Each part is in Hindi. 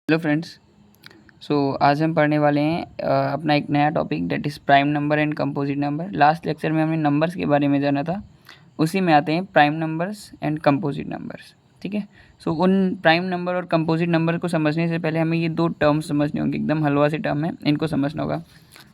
Hello friends. आज हम पढ़ने वाले हैं अपना एक नया topic that is prime number and composite number. Last lecture में हमने नंबर्स के बारे में जाना था, उसी में आते हैं prime numbers and composite numbers. ठीक है। उन प्राइम नंबर और कंपोजिट नंबर को समझने से पहले हमें ये दो टर्म्स समझने होंगे, एकदम हलवा से टर्म है, इनको समझना होगा।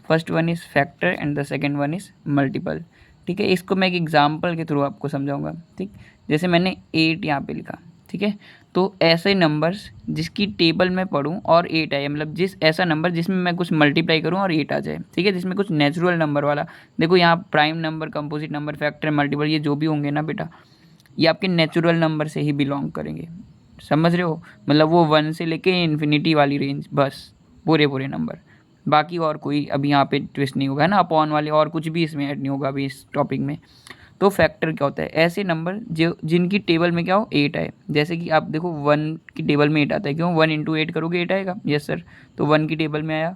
First one is factor and the second one is multiple. ठीक है, इसको मैं एक एग्जाम्पल के थ्रू आपको समझाऊंगा। ठीक, जैसे मैंने 8 यहाँ पे लिखा। ठीक है, तो ऐसे नंबर्स जिसकी टेबल में पढ़ूँ और 8 आए, मतलब ऐसा नंबर जिसमें मैं कुछ मल्टीप्लाई करूँ और 8 आ जाए। ठीक है, जिसमें कुछ नेचुरल नंबर वाला। देखो यहाँ prime number, composite number, factor, multiple, ये जो भी होंगे ना बेटा, ये आपके नेचुरल नंबर से ही बिलोंग करेंगे। समझ रहे हो? मतलब वो 1 से लेके इन्फिनिटी वाली रेंज, बस पूरे नंबर। बाकी और कोई अभी यहाँ पे ट्विस्ट नहीं होगा ना, अपॉन वाले और कुछ भी इसमें ऐड नहीं होगा अभी इस टॉपिक में। तो फैक्टर क्या होता है? ऐसे नंबर जो जिनकी टेबल में क्या हो, 8 आए। जैसे कि आप देखो 1 की टेबल में 8 आता है, क्यों? 1 इंटू 8 करोगे 8 आएगा। Yes sir. तो 1 की टेबल में आया।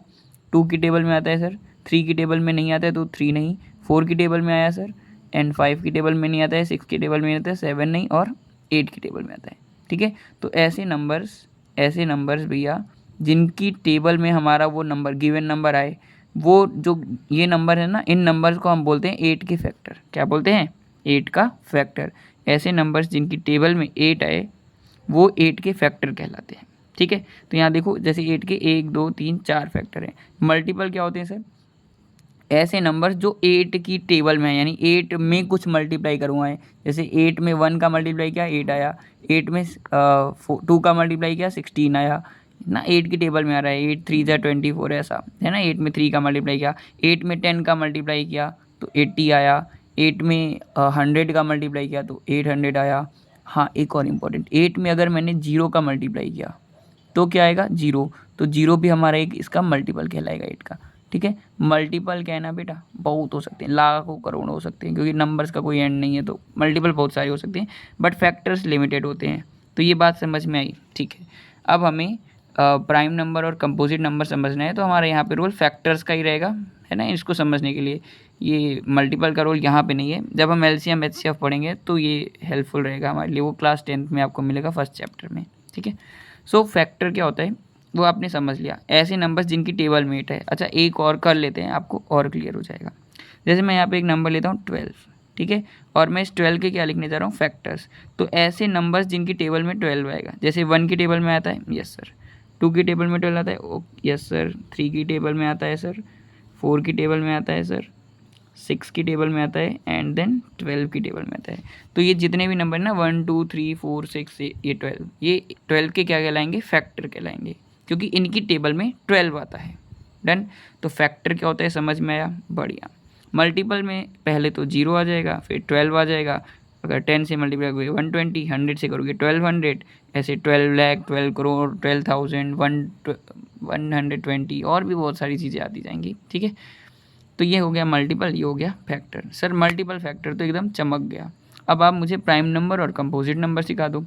2 की टेबल में आता है सर। 3 की टेबल में नहीं आता है तो 3 नहीं। 4 की टेबल में आया सर। एंड 5 की टेबल में नहीं आता है, 6 की टेबल में नहीं आता है, 7 नहीं, और 8 की टेबल में आता है। ठीक है, तो ऐसे नंबर्स भैया जिनकी टेबल में हमारा वो नंबर, गिवन नंबर आए, वो जो ये नंबर है ना, इन नंबर्स को हम बोलते हैं 8 के फैक्टर। क्या बोलते हैं? 8 का फैक्टर। ऐसे नंबर्स जिनकी टेबल में 8 आए वो 8 के फैक्टर कहलाते हैं। ठीक है, तो यहाँ देखो जैसे 8 के 1 2 3 4 फैक्टर हैं। मल्टीपल क्या होते हैं सर? ऐसे नंबर जो 8 की टेबल में है, यानी 8 में कुछ मल्टीप्लाई करवाएं। जैसे 8 में 1 का मल्टीप्लाई किया 8 आया, 8 में 2 का मल्टीप्लाई किया 16 आया ना। 8 की टेबल में आ रहा है, 8 3 जा 24 ऐसा है ना। 8 में 3 का मल्टीप्लाई किया, 8 में 10 का मल्टीप्लाई किया तो 80 आया, 8 में 100 का मल्टीप्लाई किया तो 800 आया। हाँ, एक और इम्पॉर्टेंट, 8 में अगर मैंने 0 का मल्टीप्लाई किया तो क्या आएगा? 0। तो 0 भी हमारा एक इसका मल्टीपल कहलाएगा 8 का। ठीक है, मल्टीपल क्या है ना बेटा, बहुत हो सकते हैं, लाखों करोड़ हो सकते हैं, क्योंकि नंबर्स का कोई एंड नहीं है, तो मल्टीपल बहुत सारे हो सकते हैं, बट फैक्टर्स लिमिटेड होते हैं। तो ये बात समझ में आई? ठीक है, अब हमें प्राइम नंबर और कंपोजिट नंबर समझना है, तो हमारे यहाँ पे रोल फैक्टर्स का ही रहेगा, है ना। इसको समझने के लिए ये मल्टीपल का रोल यहाँ पे नहीं है। जब हम एलसीएम एचसीएफ पढ़ेंगे तो ये हेल्पफुल रहेगा हमारे लिए, वो क्लास 10th में आपको मिलेगा फर्स्ट चैप्टर में। ठीक है, फैक्टर क्या होता है वो आपने समझ लिया, ऐसे नंबर्स जिनकी टेबल में 8 है। अच्छा, एक और कर लेते हैं, आपको और क्लियर हो जाएगा। जैसे मैं यहाँ पे एक नंबर लेता हूँ 12, ठीक है, और मैं इस 12 के क्या लिखने जा रहा हूँ? फैक्टर्स। तो ऐसे नंबर्स जिनकी टेबल में 12 आएगा, जैसे 1 की टेबल में आता है, यस सर। 2 की टेबल में 12 आता है, ओ यस सर। 3 की टेबल में आता है सर। 4 की टेबल में आता है सर। 6 की टेबल में आता है, एंड देन 12 की टेबल में आता है। तो ये जितने भी नंबर ना 1 2 3 4 6 ये 12, ये 12 के क्या कहलाएंगे? फैक्टर कहलाएंगे, क्योंकि इनकी टेबल में 12 आता है। डन। तो फैक्टर क्या होता है समझ में आया? बढ़िया। मल्टीपल में पहले तो 0 आ जाएगा, फिर 12 आ जाएगा। अगर 10 से मल्टीप्लाई करोगे 120, 100 से करोगे 1200, ऐसे 12 लाख, 12 करोड़, 12,000, 120, और भी बहुत सारी चीज़ें आती जाएंगी। ठीक है, तो ये हो गया मल्टीपल, ये हो गया फैक्टर। सर मल्टीपल फैक्टर तो एकदम चमक गया। अब आप मुझे प्राइम नंबर और कंपोजिट नंबर सिखा दो।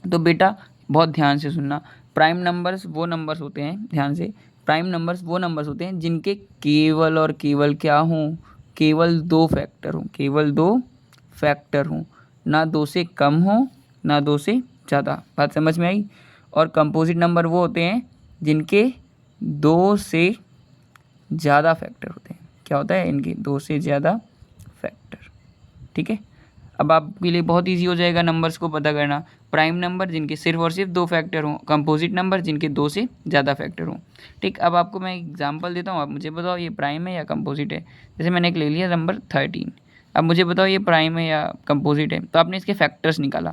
तो बेटा बहुत ध्यान से सुनना, प्राइम नंबर्स वो नंबर्स होते हैं, ध्यान से, प्राइम नंबर्स वो नंबर्स होते हैं जिनके केवल और केवल क्या हों? केवल 2 फैक्टर हों, केवल 2 फैक्टर हों, ना 2 से कम हो ना 2 से ज़्यादा। बात समझ में आई? और कंपोजिट नंबर वो होते हैं जिनके 2 से ज़्यादा फैक्टर होते हैं। क्या होता है? इनके 2 से ज़्यादा फैक्टर। ठीक है, अब आपके लिए बहुत इजी हो जाएगा नंबर्स को पता करना। प्राइम नंबर जिनके सिर्फ और सिर्फ 2 फैक्टर हों, कंपोजिट नंबर जिनके 2 से ज़्यादा फैक्टर हों। ठीक, अब आपको मैं एग्जांपल देता हूँ, आप मुझे बताओ ये प्राइम है या कंपोजिट है। जैसे मैंने एक ले लिया नंबर 13, अब मुझे बताओ ये प्राइम है या कंपोजिट है। तो आपने इसके फैक्टर्स निकाला।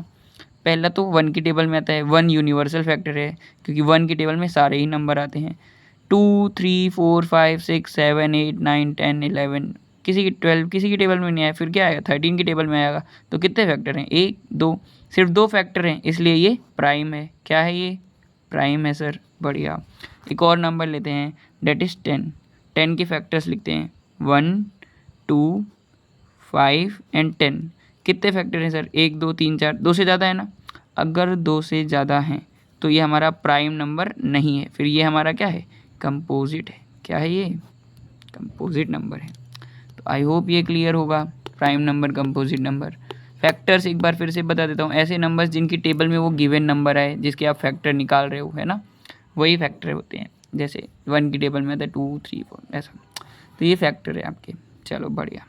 पहला तो 1 की टेबल में आता है, 1 यूनिवर्सल फैक्टर है, क्योंकि 1 की टेबल में सारे ही नंबर आते हैं। 2 3 4 5 6 7 8 9 10 11, किसी की 12 किसी की टेबल में नहीं आया, फिर क्या आएगा? 13 की टेबल में आएगा। तो कितने फैक्टर हैं? 1 2, सिर्फ 2 फैक्टर हैं, इसलिए ये प्राइम है। क्या है ये? प्राइम है सर। बढ़िया। एक और नंबर लेते हैं, डेट इज़ 10। 10 के फैक्टर्स लिखते हैं, 1 2 5 एंड 10। कितने फैक्टर हैं सर? 1 2 3 4, 2 से ज़्यादा है ना। अगर 2 से ज़्यादा हैं तो ये हमारा प्राइम नंबर नहीं है, फिर ये हमारा क्या है? कंपोजिट है। क्या है ये? कंपोजिट नंबर है। तो आई होप ये क्लियर होगा, prime number, composite number. Factors एक बार फिर से बता देता हूँ, ऐसे नंबर्स जिनकी टेबल में वो गिवन नंबर है जिसके आप फैक्टर निकाल रहे हो, है ना। वही फैक्टर होते हैं, जैसे 1 की टेबल में आता है 2 3 4 ऐसा। तो ये फैक्टर है आपके। चलो बढ़िया।